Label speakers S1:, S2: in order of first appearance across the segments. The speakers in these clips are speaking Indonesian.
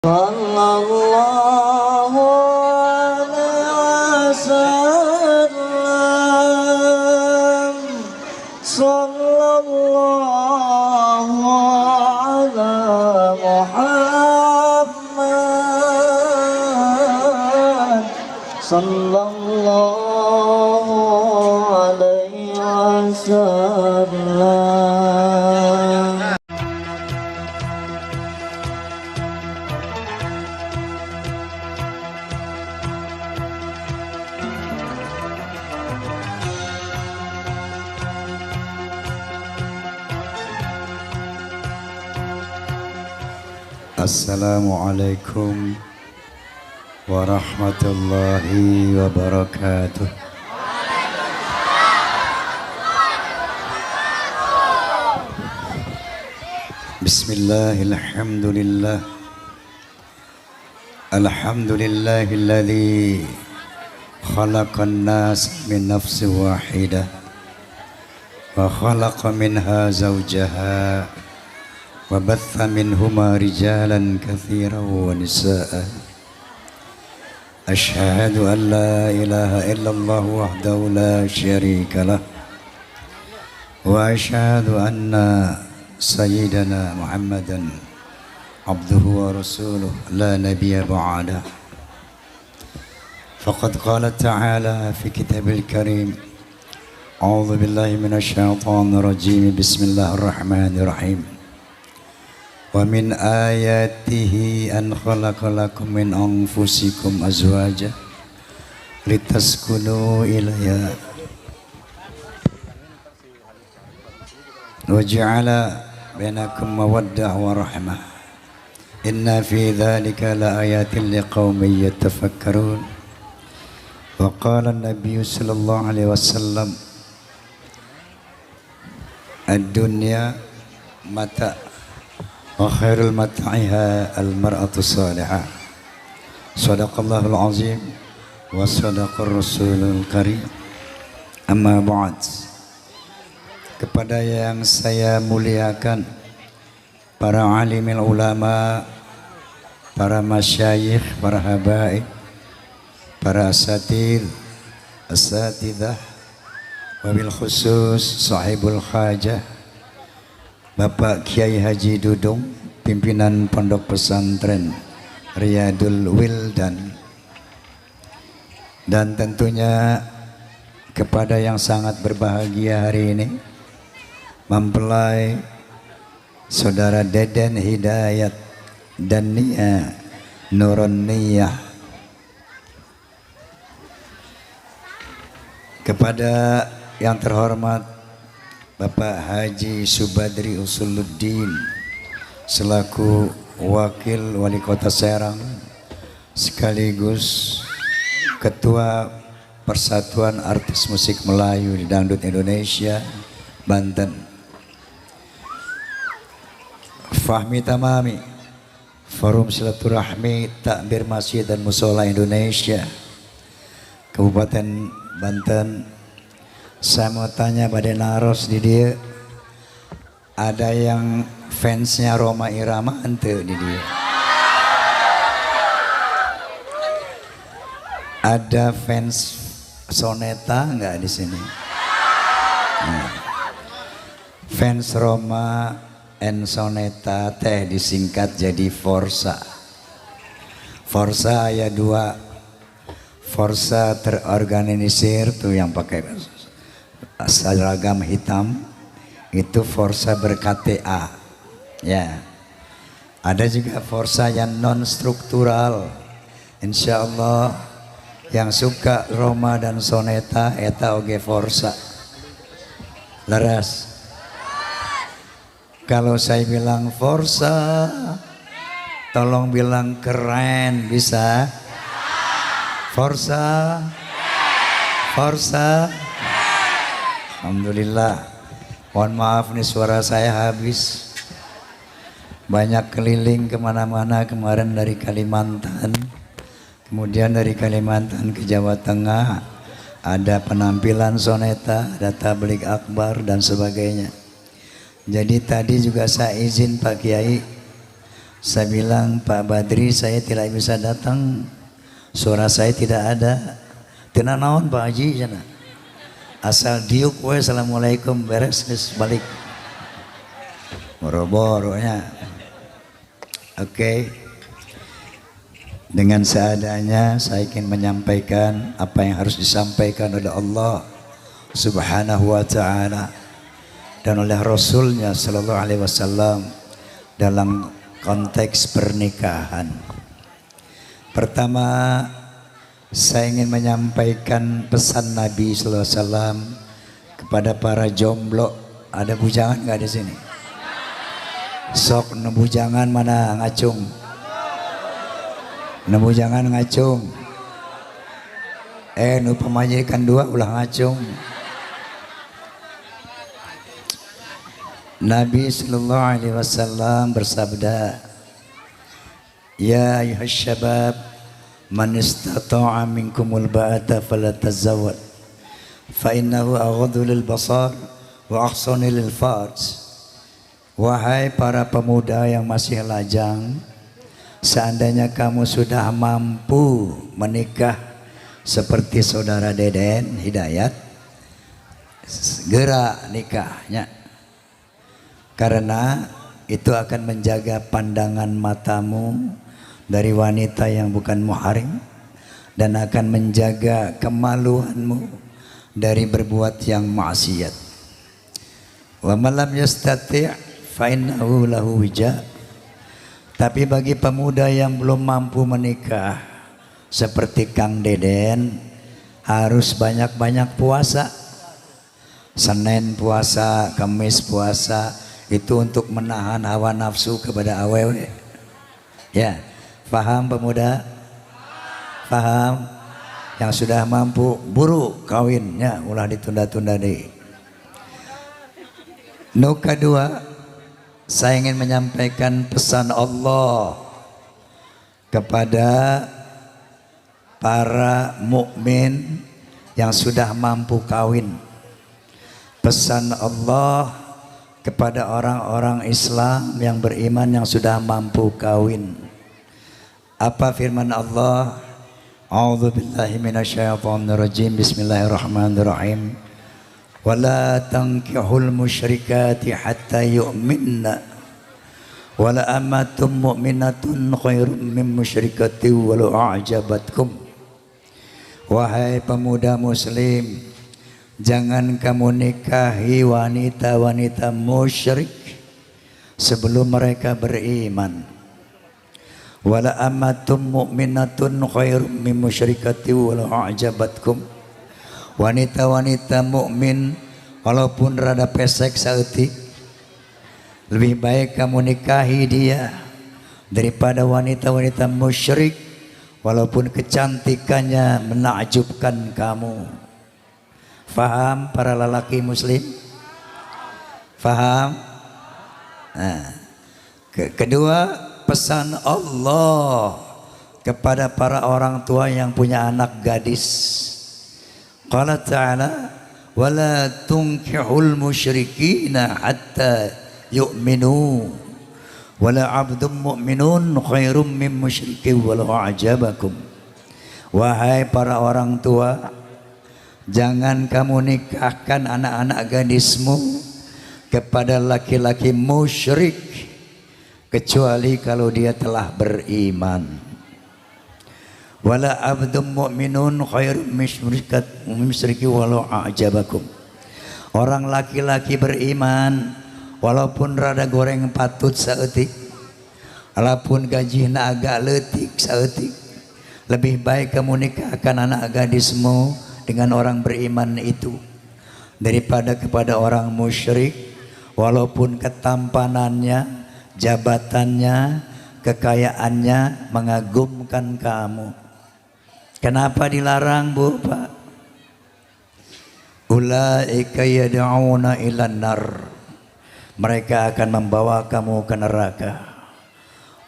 S1: Sallallahu alaihi wasallam. Sallallahu ala Muhammad. Sallallahu alaihi wasallam.
S2: Assalamualaikum warahmatullahi wabarakatuh. Bismillahirrahmanirrahim. Alhamdulillahilladzi khalaqan nas min nafsin wahidah wa khalaqa minha zawjaha وبث منهما رجالا كثيرا ونساء أشهد أن لا إله إلا الله وحده لا شريك له وأشهد أن سيدنا محمدا عبده ورسوله لا نبي بعده فقد قال تعالى في كتاب الكريم أعوذ بالله من الشيطان الرجيم بسم الله الرحمن الرحيم ومن آياته أن خلق لكم من أنفسكم أزواجا لتسكنوا إليها وجعل بينكم مودة ورحمة إن في ذلك لآيات لقوم يتفكرون وقال النبي صلى الله عليه وسلم الدنيا متاع وخير المتاعها المرأة الصالحة صدق الله العظيم وصدق الرسول الكريم أما بعد. Kepada yang saya muliakan, para alimil ulama, para masyayikh, para habaib, para asatidah, wabil khusus sahibul hajah Bapak Kiai Haji Dudung, pimpinan Pondok Pesantren Riyadul Wildan, dan tentunya kepada yang sangat berbahagia hari ini, mempelai Saudara Deden Hidayat dan Nia Nurun Niyah, kepada yang terhormat Bapak Haji Subadri Usuluddin selaku Wakil Wali Kota Serang sekaligus Ketua Persatuan Artis Musik Melayu di Dangdut Indonesia Banten, Fahmi Tamami Forum Silaturahmi Takbir Masjid dan Musola Indonesia Kabupaten Banten. Saya mau tanya pada naros di dia, ada yang fansnya Rhoma Irama ente di dia? Ada fans Soneta enggak di sini? Nah, fans Rhoma and Soneta teh disingkat jadi Forsa. Forsa ya dua, Forsa terorganisir tuh yang pakai seragam hitam, itu Forsa ber-KTA ya. Ada juga Forsa yang non struktural. Insya Allah yang suka Rhoma dan Soneta eta oge Forsa leres. Kalau saya bilang Forsa, tolong bilang keren, bisa? Forsa, Forsa. Alhamdulillah. Mohon maaf nih suara saya habis. Banyak keliling kemana-mana kemarin dari Kalimantan. Kemudian dari Kalimantan ke Jawa Tengah. Ada penampilan Soneta, ada tablik akbar dan sebagainya. Jadi tadi juga saya izin Pak Kiai Saya bilang, Pak Badri saya tidak bisa datang, suara saya tidak ada. Tina naon Pak Haji sana. Asal diuk we assalamualaikum beres geus balik. Boro-boronya. Oke. Dengan seadanya saya ingin menyampaikan apa yang harus disampaikan oleh Allah Subhanahu wa taala dan oleh Rasulnya sallallahu alaihi wasallam dalam konteks pernikahan. Pertama, saya ingin menyampaikan pesan Nabi sallallahu alaihi wasallam kepada para jomblo. Ada bujangan nggak di sini? Sok nebujangan mana ngacung? Nebujangan ngacung. Nu pemajikan dua ulah ngacung. Nabi sallallahu alaihi wasallam bersabda, "Ya ayuhas syabab, man istata'a minkumul ba'ata falatazawwad, fa innahu aghaddu lil basar wa ahsanu lil farj." Wahai para pemuda yang masih lajang, seandainya kamu sudah mampu menikah seperti saudara Deden Hidayat, segera nikahnya. Karena itu akan menjaga pandangan matamu dari wanita yang bukan muhrim dan akan menjaga kemaluanmu dari berbuat yang maksiat. Wa man lam yastati' fa innahu lahu wija. Tapi bagi pemuda yang belum mampu menikah seperti Kang Deden, harus banyak-banyak puasa. Senin puasa, Kamis puasa, itu untuk menahan hawa nafsu kepada awewe. Ya, paham pemuda? Paham? Yang sudah mampu buru kawinnya, ulah ditunda-tunda deh. Kedua, saya ingin menyampaikan pesan Allah kepada para mukmin yang sudah mampu kawin. Pesan Allah kepada orang-orang Islam yang beriman yang sudah mampu kawin. Apa firman Allah? A'udzubillahi minasyaitonirrajim. Bismillahirrahmanirrahim. Wala tankihul musyrikati hatta yu'minna wala amatum mu'minatun khairum min musyrikati walau a'jabatkum. Wahai pemuda muslim, jangan kamu nikahi wanita-wanita musyrik sebelum mereka beriman. Wala amatum mu'minatun khairum min musyrikati walau a'jabatkum. Wanita-wanita mukmin walaupun rada pesek saeutik, lebih baik kamu nikahi dia daripada wanita-wanita musyrik walaupun kecantikannya menakjubkan kamu. Faham para lelaki muslim? Faham? Nah, kedua, pesan Allah kepada para orang tua yang punya anak gadis. Qala ta'ala wala tunkihul musyrikina hatta yu'minu wala abdun mu'minun khairum min musyrikin walau a'jabakum. Wahai para orang tua, jangan kamu nikahkan anak-anak gadismu kepada laki-laki musyrik kecuali kalau dia telah beriman. Wala abdum mu'minun khairum musyriki walau a'jabakum. Orang laki-laki beriman walaupun rada goreng patut saeutik, walaupun gajihna agak leutik saeutik, lebih baik kamu nikahkan anak gadismu dengan orang beriman itu daripada kepada orang musyrik walaupun ketampanannya, jabatannya, kekayaannya mengagumkan kamu. Kenapa dilarang, Bu, Pak? Ulaika yad'una ilan nar. Mereka akan membawa kamu ke neraka.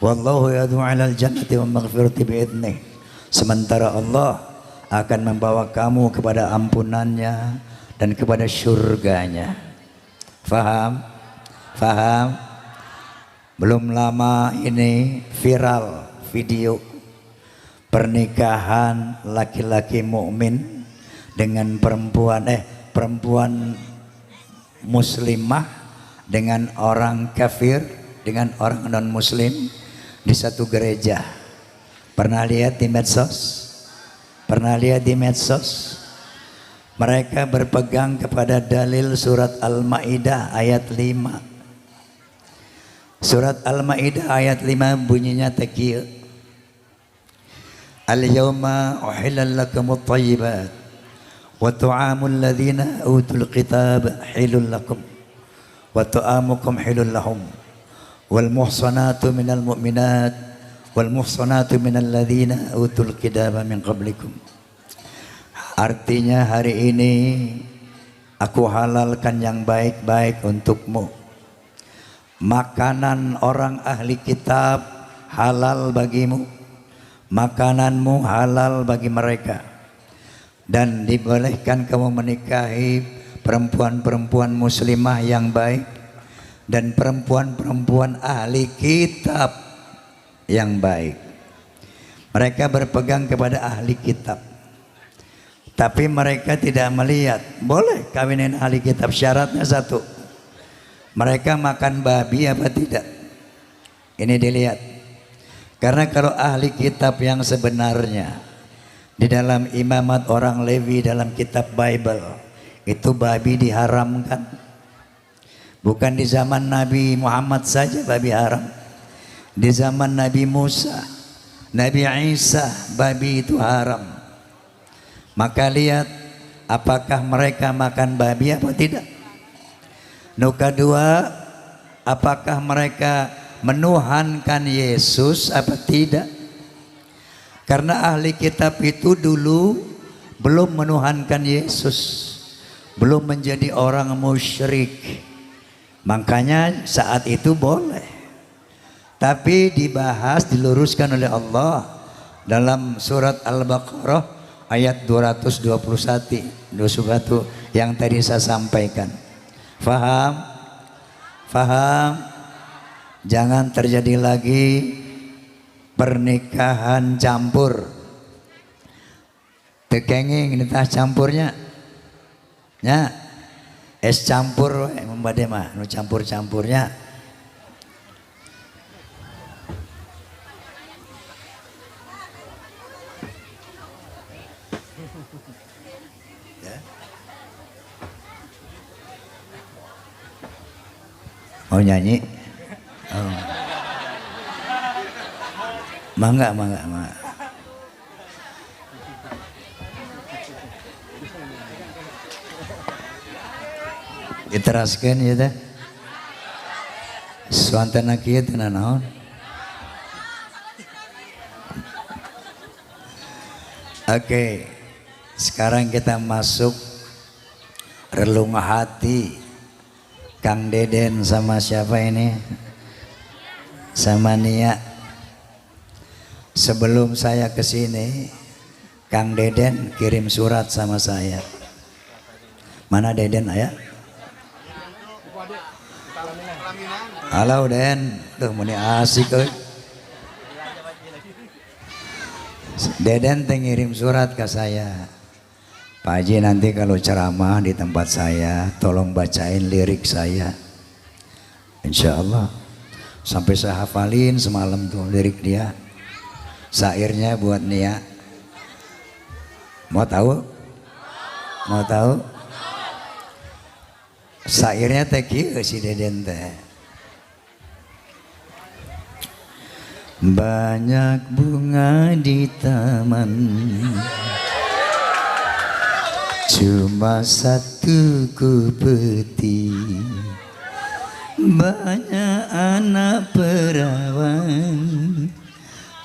S2: Wallahu yad'u 'ilal jannati wa maghfirati bi'idnih. Sementara Allah akan membawa kamu kepada ampunannya dan kepada surganya. Faham? Faham? Belum lama ini viral video pernikahan laki-laki mukmin dengan perempuan muslimah dengan orang kafir, dengan orang non muslim di satu gereja. Pernah lihat di medsos? Pernah lihat di medsos? Mereka berpegang kepada dalil surat Al-Maidah ayat 5. Surat Al-Maidah ayat 5 bunyinya takiya. Al-yawma uhillal lakumut thayyibat wa tu'amul ladzina utul kitab hilul lakum wa tu'amukum hilul lahum wal muhsanatu minal mu'minat wal muhsanatu minal ladzina utul kitab min qablikum. Artinya hari ini aku halalkan yang baik-baik untukmu. Makanan orang ahli kitab halal bagimu, makananmu halal bagi mereka, dan dibolehkan kamu menikahi perempuan-perempuan muslimah yang baik dan perempuan-perempuan ahli kitab yang baik. Mereka berpegang kepada ahli kitab, tapi mereka tidak melihat boleh kawinin ahli kitab. Syaratnya satu, mereka makan babi apa tidak? Ini dilihat. Karena kalau ahli kitab yang sebenarnya di dalam imamat orang Lewi dalam kitab Bible itu babi diharamkan. Bukan di zaman Nabi Muhammad saja babi haram. Di zaman Nabi Musa, Nabi Isa babi itu haram. Maka lihat apakah mereka makan babi apa tidak. Nuka dua, apakah mereka menuhankan Yesus apa tidak? Karena ahli kitab itu dulu belum menuhankan Yesus, belum menjadi orang musyrik. Makanya saat itu boleh. Tapi dibahas, diluruskan oleh Allah dalam surat Al-Baqarah ayat 221 yang tadi saya sampaikan. Faham? Faham? Jangan terjadi lagi pernikahan campur. Tekenging ini tah campurnya. Ya. Es campur membade mah nu campur-campurnya. Mau nyanyi? Oh. Mangga. Diteraskan ya teh. Suantana kieu teh naon? Oke. Sekarang kita masuk relung hati. Kang Deden sama siapa ini? Sama Nia. Sebelum saya ke sini, Kang Deden kirim surat sama saya. Mana Deden ayah? Halo Den, tuh muni asik euy. Deden teh ngirim surat ke saya. Pak Haji nanti kalau ceramah di tempat saya tolong bacain lirik saya, insya Allah. Sampai saya hafalin semalam tuh lirik dia. Syairnya buat Nia. Mau tahu? Mau tahu? Syairnya teh kieu si Deden teh. Banyak bunga di taman, cuma satu kupeti. Banyak anak perawan,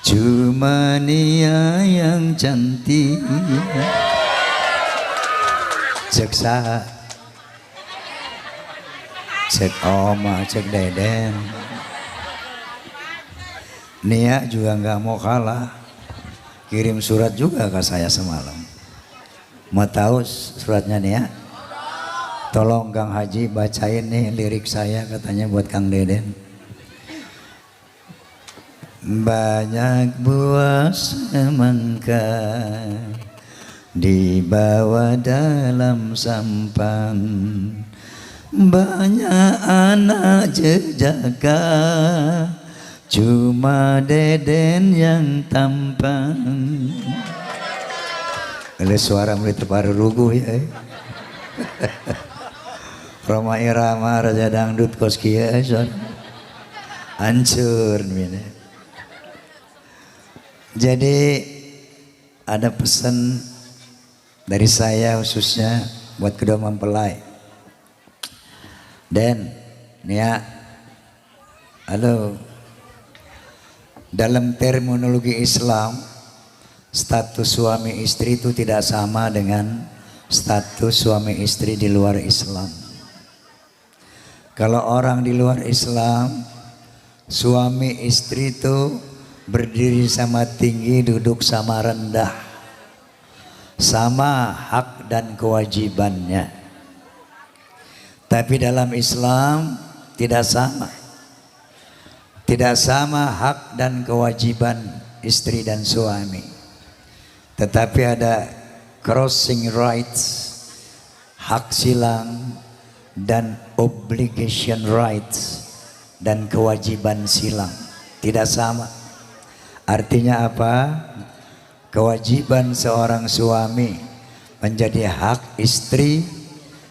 S2: cuma Nia yang cantik. Cek saha? Cek Oma, cek Deden. Nia juga nggak mau kalah, kirim surat juga ke saya semalam. Mau tahu suratnya Nia? Tolong Kang Haji bacain nih lirik saya, katanya buat Kang Deden. Banyak buah semangka dibawa dalam sampan, banyak anak jejaka, cuma Deden yang tampan. Ada suara mulai terbaru ruguh ya. Roma Irama Raja Dangdut Koskia hancur ini. Jadi ada pesan dari saya khususnya buat kedua mempelai. Dan Nia, halo, dalam terminologi Islam status suami istri itu tidak sama dengan status suami istri di luar Islam. Kalau orang di luar Islam, suami istri itu berdiri sama tinggi, duduk sama rendah, sama hak dan kewajibannya. Tapi dalam Islam tidak sama. Tidak sama hak dan kewajiban istri dan suami. Tetapi ada crossing rights, hak silang, dan obligation rights, dan kewajiban silang. Tidak sama. Artinya apa? Kewajiban seorang suami menjadi hak istri,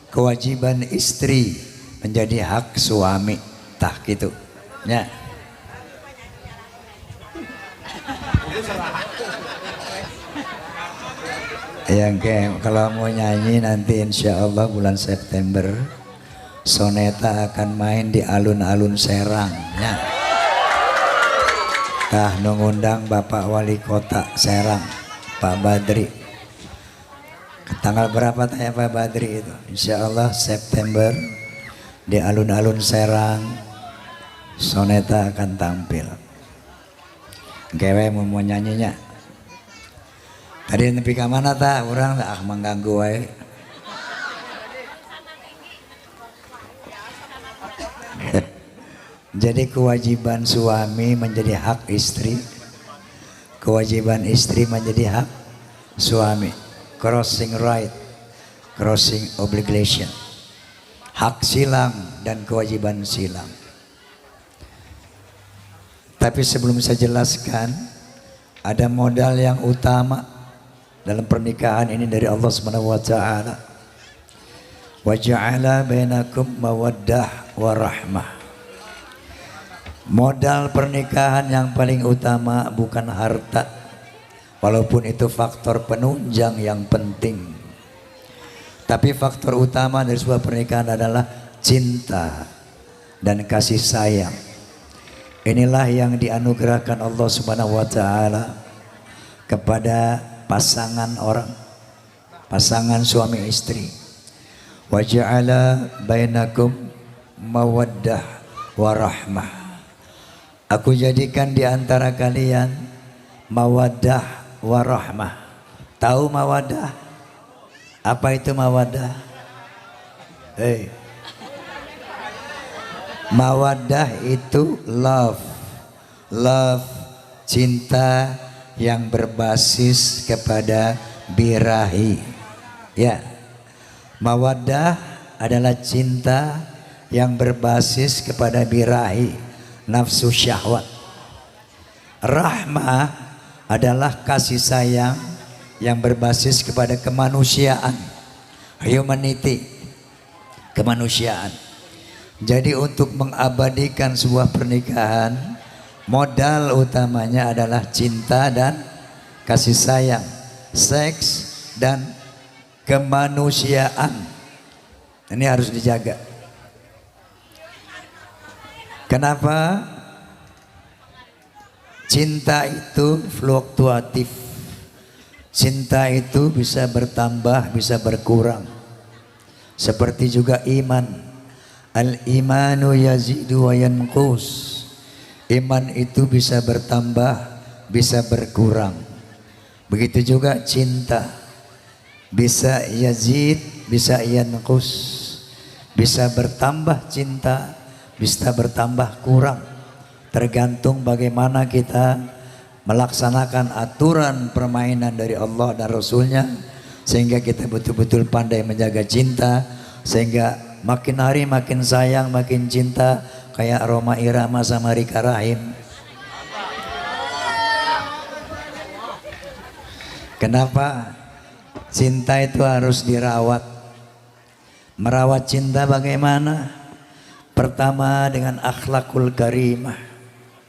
S2: kewajiban istri menjadi hak suami. Tah gitu. Ya. Yang kalau mau nyanyi nanti insya Allah bulan September Soneta akan main di alun-alun Serang. Ya. Ngundang Bapak Wali Kota Serang, Pak Badri. Tanggal berapa tanya Pak Badri itu? Insya Allah September di alun-alun Serang Soneta akan tampil. Kewe mau nyanyinya. Tadi nepi ka mana tak? Orang tak mengganggu wae. Jadi kewajiban suami menjadi hak istri, kewajiban istri menjadi hak suami. Crossing right, crossing obligation, hak silang dan kewajiban silang. Tapi sebelum saya jelaskan, ada modal yang utama dalam pernikahan ini dari Allah Subhanahu wa taala. Wa ja'ala bainakum mawaddah wa rahmah. Modal pernikahan yang paling utama bukan harta, walaupun itu faktor penunjang yang penting. Tapi faktor utama dari sebuah pernikahan adalah cinta dan kasih sayang. Inilah yang dianugerahkan Allah Subhanahu wa taala kepada pasangan orang, pasangan suami istri. Wa ja'ala bainakum mawaddah wa rahmah. Aku jadikan di antara kalian mawaddah warahmah. Tahu mawaddah? Apa itu mawaddah? Mawaddah itu love. Love, cinta yang berbasis kepada birahi. Ya. Mawaddah adalah cinta yang berbasis kepada birahi, nafsu syahwat. Rahmah adalah kasih sayang yang berbasis kepada kemanusiaan, humanity, kemanusiaan. Jadi untuk mengabadikan sebuah pernikahan, modal utamanya adalah cinta dan kasih sayang, seks dan kemanusiaan. Ini harus dijaga. Kenapa? Cinta itu fluktuatif. Cinta itu bisa bertambah, bisa berkurang. Seperti juga iman. Al-imanu yazidu wa yanqus. Iman itu bisa bertambah, bisa berkurang. Begitu juga cinta. Bisa yazid, bisa yanqus. Bisa bertambah cinta, bisa bertambah kurang. tergantung bagaimana kita melaksanakan aturan permainan dari Allah dan Rasulnya, sehingga kita betul-betul pandai menjaga cinta, sehingga makin hari makin sayang, makin cinta, kayak Roma Irama sama Rika Rahim. Kenapa? Cinta itu harus dirawat. Merawat cinta bagaimana? Pertama dengan akhlakul karimah.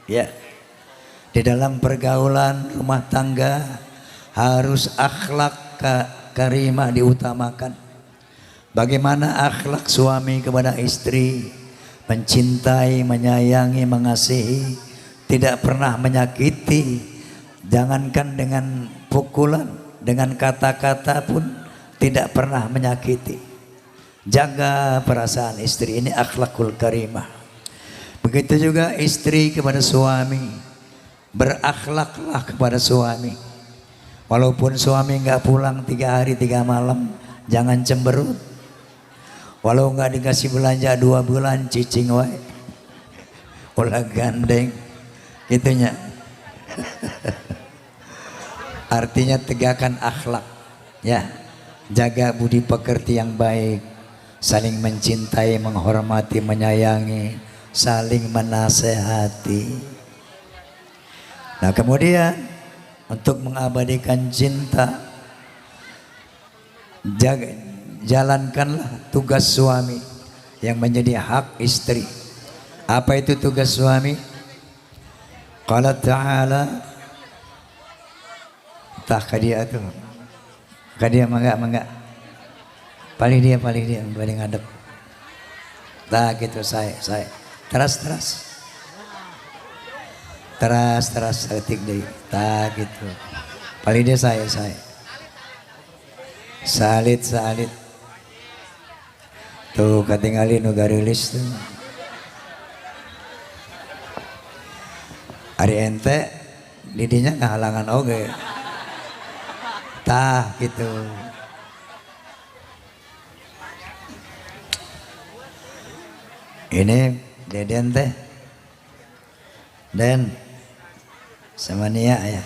S2: Ya. Di dalam pergaulan rumah tangga harus akhlak karimah diutamakan. Bagaimana akhlak suami kepada istri? Mencintai, menyayangi, mengasihi, tidak pernah menyakiti. Jangankan dengan pukulan, dengan kata-kata pun tidak pernah menyakiti. Jaga perasaan istri, ini akhlakul karimah. Begitu juga istri kepada suami, berakhlaklah kepada suami. Walaupun suami nggak pulang 3 hari 3 malam, jangan cemberut. Walau nggak dikasih belanja 2 bulan, cicing wae, ulah gandeng, gitunya. Artinya tegakkan akhlak, ya, jaga budi pekerti yang baik, saling mencintai, menghormati, menyayangi, saling menasehati. Nah kemudian untuk mengabadikan cinta, jalankanlah tugas suami yang menjadi hak istri. Apa itu tugas suami? Qala ta'ala, tak kadia tuh, kadia mangga, paling dia paling ngadep. Tak gitu saya, teras setik deh, tak gitu. Paling dia saya, salit. Tuh katingali nu garilis tuh. Ari ente didinya ngahalangan oge. Tah gitu. Ini Deden teh. Den sama Nia ya.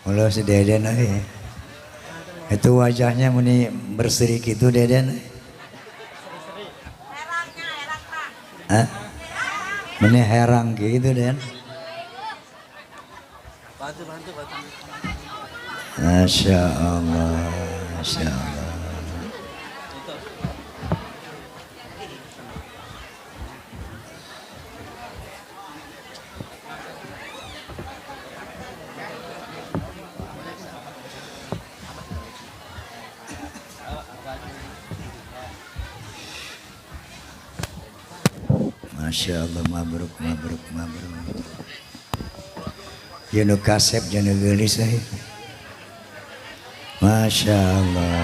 S2: Mulo si Deden euy. Itu wajahnya muni berseri gitu Deden. Hah? Muni herang gitu Den. Bantu. Masya Allah. Masya Allah, mabruk. Yunu kasep jana gelis saya. Masya Allah.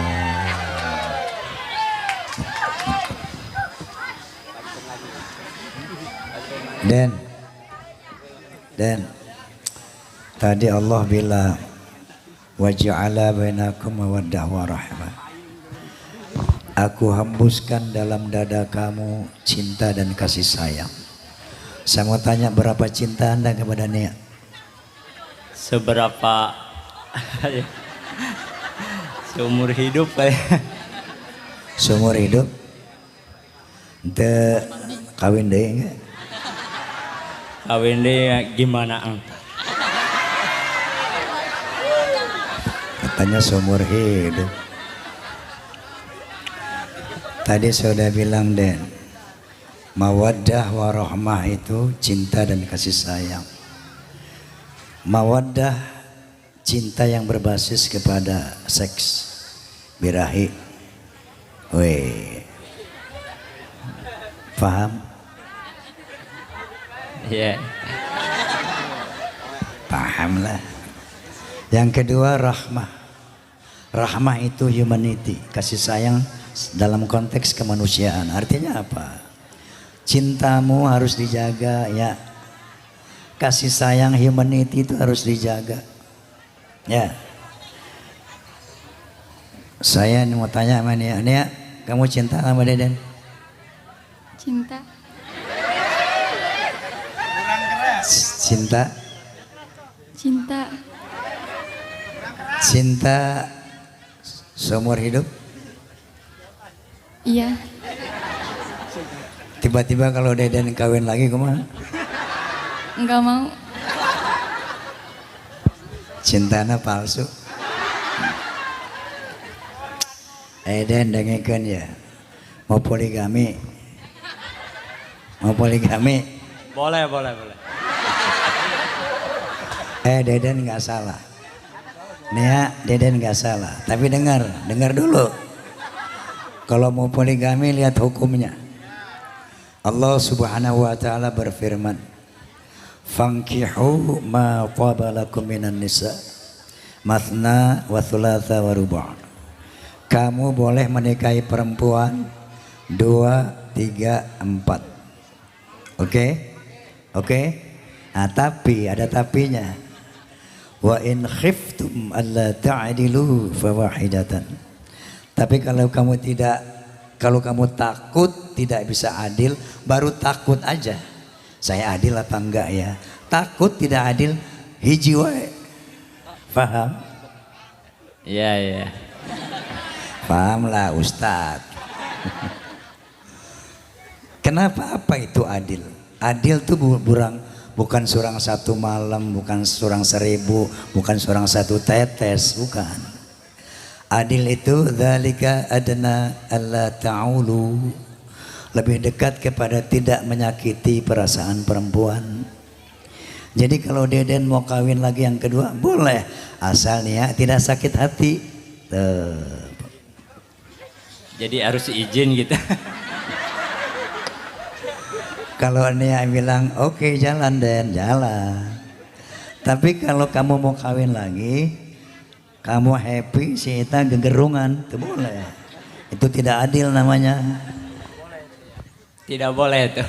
S2: Dan tadi Allah bilang waja'ala bainakum mawaddah wa rahmah. Aku hembuskan dalam dada kamu cinta dan kasih sayang. Saya mau tanya, berapa cinta Anda kepada Nia?
S3: Seberapa? Seumur hidup kayak.
S2: Seumur hidup? Ente kawin deh enggak?
S3: Kawin deh gimana ang?
S2: Katanya seumur hidup. Tadi sudah bilang Den, mawaddah warahmah itu cinta dan kasih sayang. Mawaddah cinta yang berbasis kepada seks, birahi. Weh, paham?
S3: Iya. Yeah.
S2: Paham lah. Yang kedua rahmah. Rahmah itu humanity, kasih sayang dalam konteks kemanusiaan. Artinya apa? Cintamu harus dijaga ya. Kasih sayang humanity itu harus dijaga. Ya. Saya mau tanya sama Nia. Nia, kamu cinta sama Deden?
S4: Cinta.
S2: Cinta,
S4: Cinta.
S2: cinta seumur hidup.
S4: Iya.
S2: Tiba-tiba kalau Deden kawin lagi kemana?
S4: Enggak mau.
S2: Cintana palsu. Deden dengekeun ya. Mau poligami. Mau poligami.
S3: Boleh, boleh, boleh.
S2: Deden nggak salah. Nia, Deden nggak salah. Tapi dengar dulu. Kalau mau poligami lihat hukumnya. Allah Subhanahu wa taala berfirman, "Fankihu ma taba lakum minan nisa, mathna wa thulatha wa ruba'." Kamu boleh menikahi perempuan 2, 3, 4. Oke? Oke? Nah, tapi ada tapinya. Wa in khiftum alla ta'dilu fawahidatan. Tapi kalau kamu takut tidak bisa adil, baru takut aja. Saya adil apa enggak ya? Takut tidak adil, hiji wae. Paham?
S3: Iya, iya.
S2: Paham lah Ustadz. Kenapa apa itu adil? Adil tuh bukan surang satu malam, bukan surang 1000, bukan surang 1 tetes, bukan. Adil itu dzalika adna alla ta'ulu, lebih dekat kepada tidak menyakiti perasaan perempuan. Jadi kalau Deden mau kawin lagi yang kedua boleh, asal ya tidak sakit hati.
S3: Jadi harus izin gitu.
S2: Kalau Nia bilang oke, jalan Den, jalan. Tapi kalau kamu mau kawin lagi, kamu happy, si Ita gegerungan, itu boleh. Itu tidak adil namanya.
S3: Tidak boleh itu.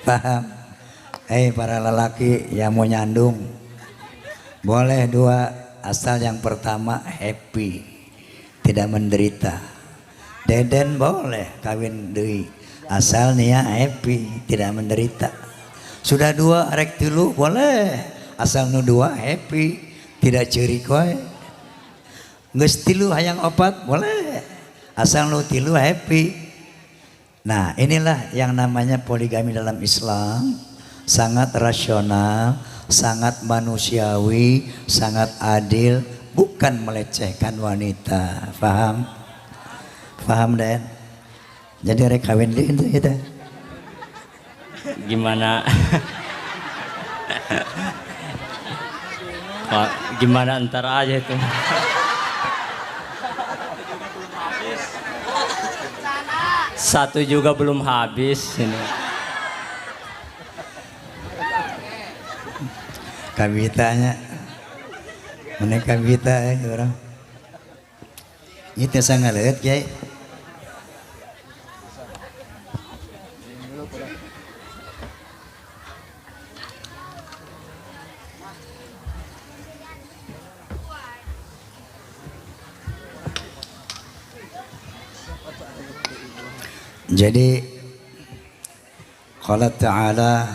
S2: Paham? Para lelaki yang mau nyandung, boleh 2, asal yang pertama happy, tidak menderita. Deden boleh kawin deui, asal Nia happy, tidak menderita. Sudah 2 arek 3 boleh, asal nu 2 happy, tidak ceurik wae. Geus 3 hayang 4 boleh, asal nu 3 happy. Nah, inilah yang namanya poligami dalam Islam. Sangat rasional, sangat manusiawi, sangat adil, bukan melecehkan wanita. Paham? Paham Den? Jadi rek kawin deui itu kita.
S3: Gimana? Gimana ntar aja itu. Satu juga belum habis ini.
S2: Kawitanya, mana kawita orang? Itu sangat lihat Kiai. Jadi qala ta'ala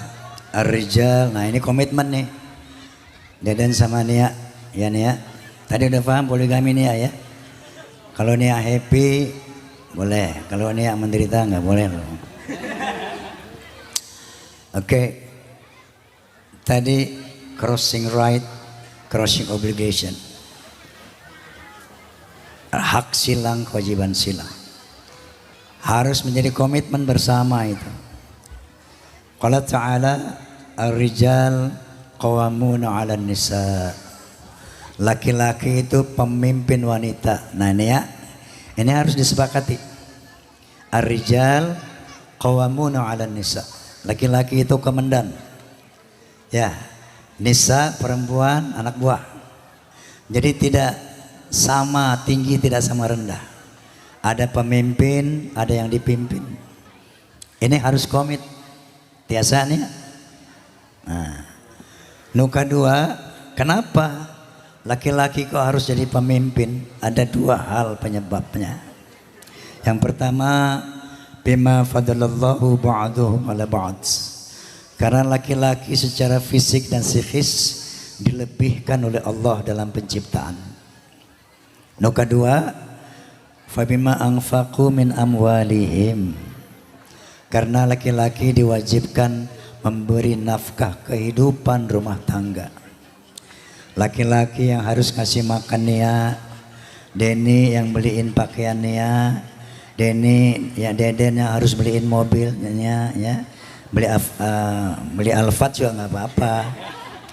S2: ar-rijal, nah ini komitmen nih Deden sama Nia, ya Nia. Tadi udah paham poligami Nia ya. Kalau Nia happy boleh, kalau Nia menderita nggak boleh loh. Oke. Tadi crossing right, crossing obligation. Hak silang, kewajiban silang. Harus menjadi komitmen bersama itu. Qala ta'ala ar-rijal qawwamuna 'alan nisa. Laki-laki itu pemimpin wanita. Nah ini harus disepakati. Ar-rijal qawwamuna 'alan nisa. Laki-laki itu komandan. Ya, nisa perempuan anak buah. Jadi tidak sama tinggi, tidak sama rendah. Ada pemimpin, ada yang dipimpin. Ini harus komit. Biasanya. Nah, nuka 2, kenapa laki-laki kok harus jadi pemimpin? Ada 2 hal penyebabnya. Yang pertama, bima fadalallahu ba'duhum ala ba'd. Karena laki-laki secara fisik dan psikis dilebihkan oleh Allah dalam penciptaan. No kedua, fabima anfaqu min amwalihim. Karena laki-laki diwajibkan memberi nafkah kehidupan rumah tangga. Laki-laki yang harus ngasih makan Nia, Denny yang beliin pakaian Nia, Denny ya Deden yang harus beliin mobilnya ya. Beli Alphard juga nggak apa-apa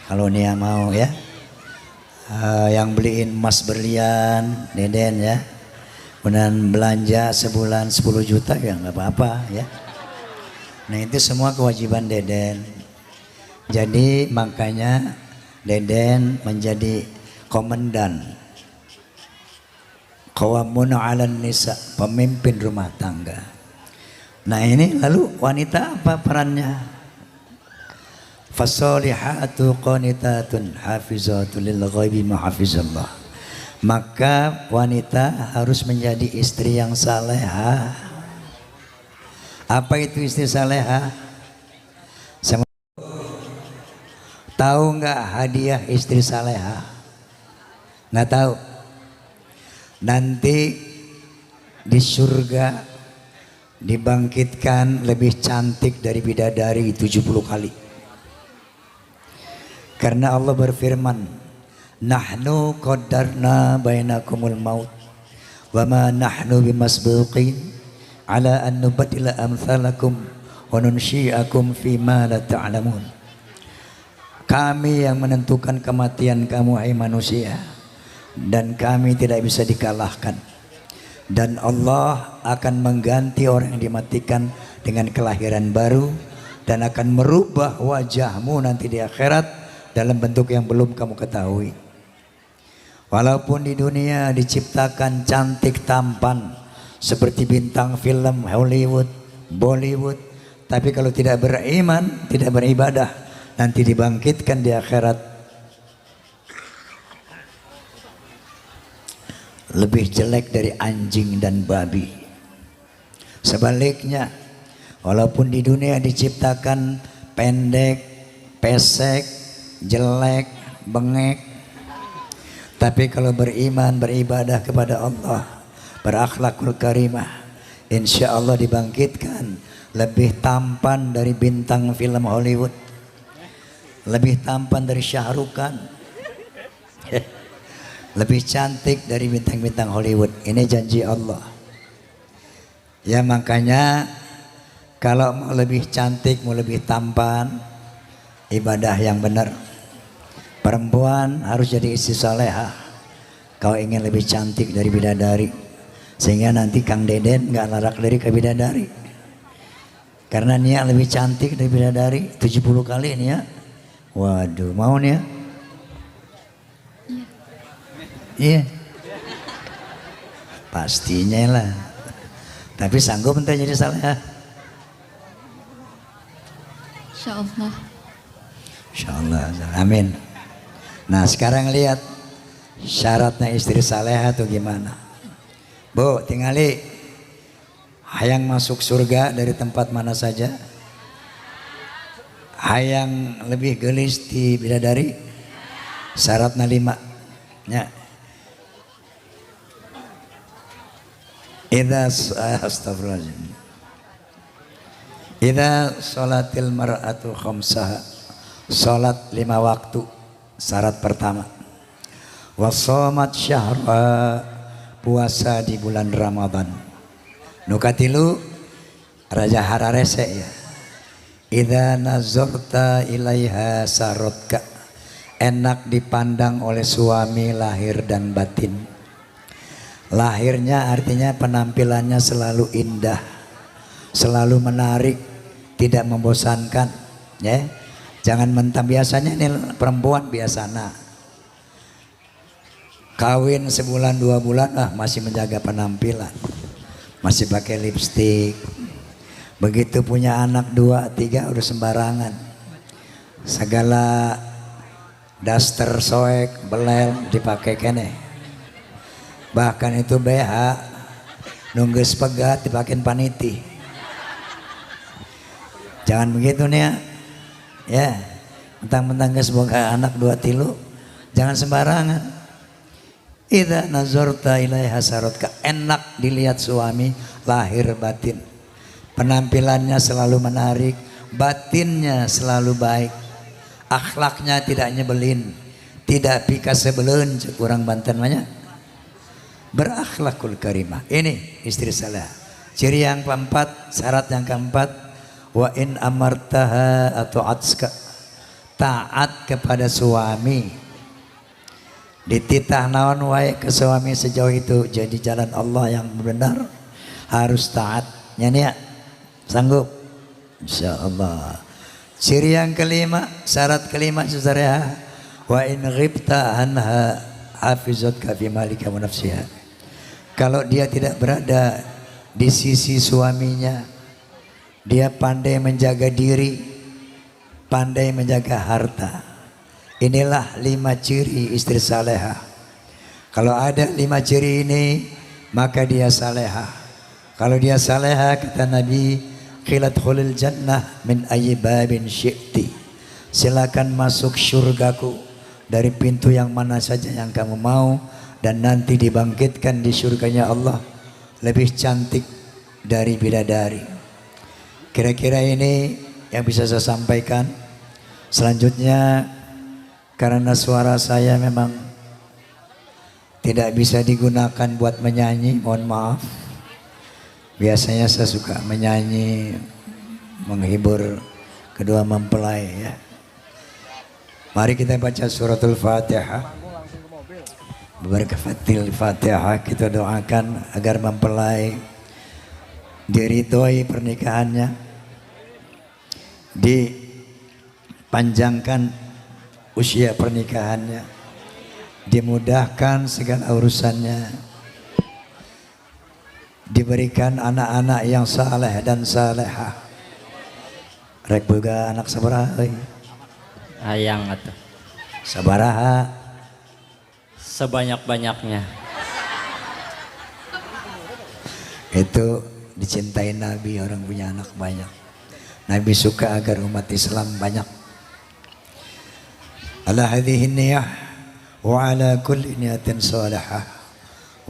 S2: kalau Nia mau ya. Yang beliin emas berlian Deden ya. Kemudian belanja sebulan 10 juta ya nggak apa-apa ya. Nah itu semua kewajiban Deden. Jadi makanya Deden menjadi komandan qawamun 'alan nisa, pemimpin rumah tangga. Nah ini lalu wanita apa perannya? Fasolihatu qanitatun hafizatul lil ghaibi ma hafizallah. Maka wanita harus menjadi istri yang salehah. Apa itu istri salehah? Tahu nggak hadiah istri salehah? Nggak tahu. Nanti di surga dibangkitkan lebih cantik dari bidadari 70 kali. Karena Allah berfirman, nahnu qaddarna bainakumul maut wa ma nahnu bimasbuqin ala an nubaddila amsalakum wa nunsyi'akum fima la ta'lamun. Kami yang menentukan kematian kamu hai manusia, dan kami tidak bisa dikalahkan. Dan Allah akan mengganti orang yang dimatikan dengan kelahiran baru, dan akan merubah wajahmu nanti di akhirat dalam bentuk yang belum kamu ketahui. Walaupun di dunia diciptakan cantik tampan seperti bintang film Hollywood, Bollywood, tapi kalau tidak beriman, tidak beribadah, nanti dibangkitkan di akhirat lebih jelek dari anjing dan babi. Sebaliknya, walaupun di dunia diciptakan pendek, pesek, jelek, bengek, tapi kalau beriman, beribadah kepada Allah, berakhlakul karimah, insya Allah dibangkitkan lebih tampan dari bintang film Hollywood, lebih tampan dari Shah Rukh Khan, lebih cantik dari bintang-bintang Hollywood. Ini janji Allah. Ya makanya kalau mau lebih cantik, mau lebih tampan, ibadah yang benar. Perempuan harus jadi istri salehah. Kau ingin lebih cantik dari bidadari, sehingga nanti Kang Deden nggak larak lirik ke bidadari. Karena Nia lebih cantik dari bidadari 70 kali Nia. Waduh, mau Nia? Iya. Pastinya lah. Tapi sanggup entah jadi salehah?
S4: Insyaallah.
S2: Insyaallah. Amin. Nah sekarang lihat syaratnya istri salehah tuh gimana. Bu, tingali hayang masuk surga dari tempat mana saja, hayang lebih gelis di bidadari, syaratnya 5 ya. Astagfirullahaladzim. Idza sholatil mar'atu khamsaha, sholat 5 waktu, syarat pertama. Wasomat syahra, puasa di bulan Ramadan. Nukatilu Raja Hararese ya. Idza nazarta ilaiha sarotka, enak dipandang oleh suami lahir dan batin. Lahirnya artinya penampilannya selalu indah, selalu menarik, tidak membosankan ya. Jangan mentang, biasanya ini perempuan biasana kawin sebulan 2 bulan masih menjaga penampilan, masih pakai lipstik. Begitu punya anak 2, 3 udah sembarangan, segala daster soek belel dipakai kene. Bahkan itu BH nunggu sepegat dipakein paniti. Jangan begitu nih ya. Ya, mentang-mentang geus boga anak 2 3, jangan sembarangan. Idza nazarta ilaiha sarotka, enak dilihat suami lahir batin. Penampilannya selalu menarik, batinnya selalu baik. Akhlaknya tidak nyebelin, tidak pika sebelen, kurang Banten banyak. Berakhlakul karimah. Ini istri saleh. Ciri yang keempat, syarat yang keempat, wa in amartaha atau atska, taat kepada suami. Dititah naon wae ke suami sejauh itu jadi jalan Allah yang benar, harus taat. Nyania sanggup insyaallah. Ciri yang kelima, syarat kelima saudara, wa in ghibta anha hafizatka fi malika wa nafsiha. Kalau dia tidak berada di sisi suaminya, dia pandai menjaga diri, pandai menjaga harta. Inilah 5 ciri istri salehah. Kalau ada 5 ciri ini, maka dia salehah. Kalau dia salehah, kata Nabi, qiladkhulil jannah min ayyi babin syi'ti. Silakan masuk syurgaku dari pintu yang mana saja yang kamu mau, dan nanti dibangkitkan di syurganya Allah lebih cantik dari bidadari. Kira-kira ini yang bisa saya sampaikan. Selanjutnya, karena suara saya memang tidak bisa digunakan buat menyanyi, mohon maaf. Biasanya saya suka menyanyi, menghibur kedua mempelai ya. Mari kita baca suratul Fatihah. Berkafatil Fatihah, kita doakan agar mempelai diridhoi pernikahannya, dipanjangkan usia pernikahannya, dimudahkan segala urusannya, diberikan anak-anak yang saleh dan salehah. Rek boga anak sabaraha euy?
S3: Hayang atuh.
S2: Sabaraha?
S3: Sebanyak-banyaknya.
S2: Itu dicintai Nabi, orang punya anak banyak. Nabi suka agar umat Islam banyak. على هذه النية وعلى كل نية صالحة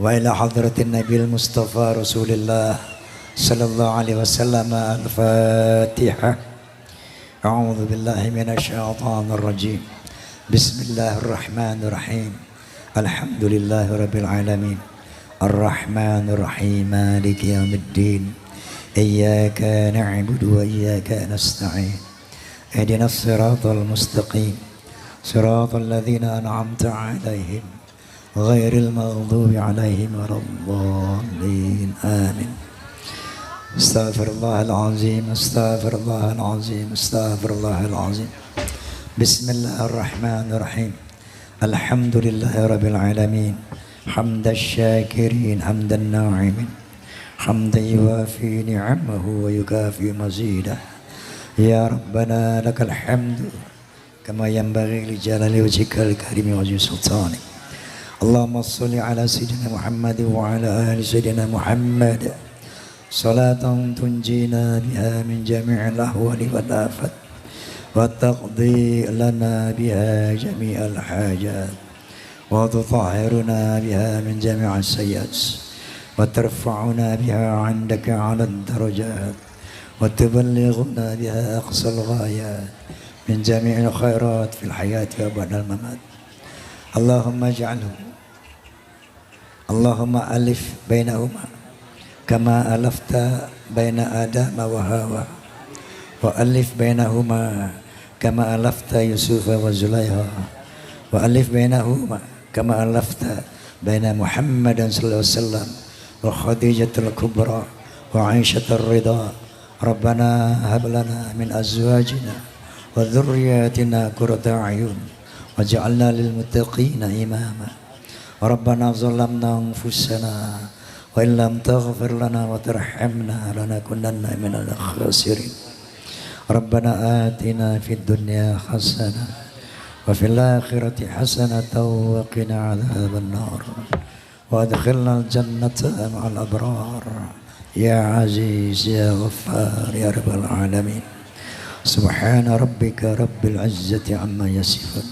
S2: وإلى حضرة النبي المصطفى رسول الله صلى الله عليه وسلم. الفاتحة. أعوذ بالله من الشيطان الرجيم. بسم الله الرحمن الرحيم. الحمد لله رب العالمين الرحمن الرحيم مالك يوم الدين إياك نعبد وإياك نستعين اهدنا الصراط المستقيم صراط الذين أنعمت عليهم غير المغضوب عليهم ولا الضالين آمين. استغفر الله العظيم استغفر الله العظيم استغفر الله العظيم. بسم الله الرحمن الرحيم. الحمد لله رب العالمين حمد الشاكرين حمد الناعمين حمدا يوافي نعمه ويكافي مزيده. يا ربنا لك الحمد كما ينبغي لجلال وجهك الكريم وعظيم سلطانك. اللهم صل على سيدنا محمد وعلى آل سيدنا محمد صلاة تنجينا بها من جميع الأهوال والآفات وتقضي لنا بها جميع الحاجات وتطهرنا بها من جميع السيئات وترفعنا بها عندك على الدرجات وتبلغنا بها أقصى الغايات من جميع الخيرات في الحياة وبعد الممات. اللهم اجعله اللهم ألف بينهما كما ألفت بين آدم وهاوى وألف بينهما كما ألفت يوسف وزليخا وألف بينهما كما ألفت بين محمد صلى الله عليه وسلم وخديجة الكبرى وعائشة الرضا. ربنا هب لنا من أزواجنا وذرياتنا قرة أعين واجعلنا للمتقين إماما. ربنا ظلمنا أنفسنا وإن لم تغفر لنا وترحمنا لنكونن من الخاسرين. ربنا آتنا في الدنيا حسنة وفي الآخرة حسنة وقنا عذاب النار وادخلنا الجنة مع الأبرار يا عزيز يا غفار يا رب العالمين. Subhana rabbika rabbil izzati amma yasifun.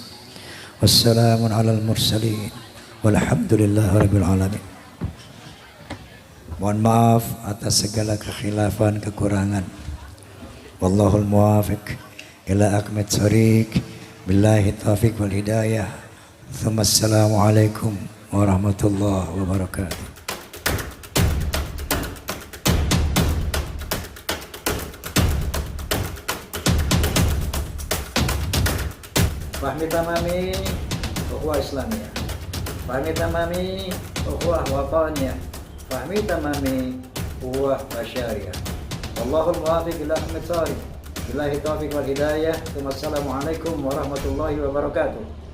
S2: Wassalamun alal mursalin. Walhamdulillahi rabbil alamin. Mohon maaf atas segala kekhilafan, kekurangan. Wallahul muwafiq ila aqwamit thoriq. Billahi taufiq wal hidayah. Assalamualaikum warahmatullahi wabarakatuh. Fahmi tamami ukhuwah Islamiyah. Fahmi tamami ukhuwah wataniyah. Fahmi tamami ukhuwah basyariyah. Wallahul muwafiq ila aqwamit thoriq. Billahi taufiq wal hidayah. Wassalamualaikum warahmatullahi wabarakatuh.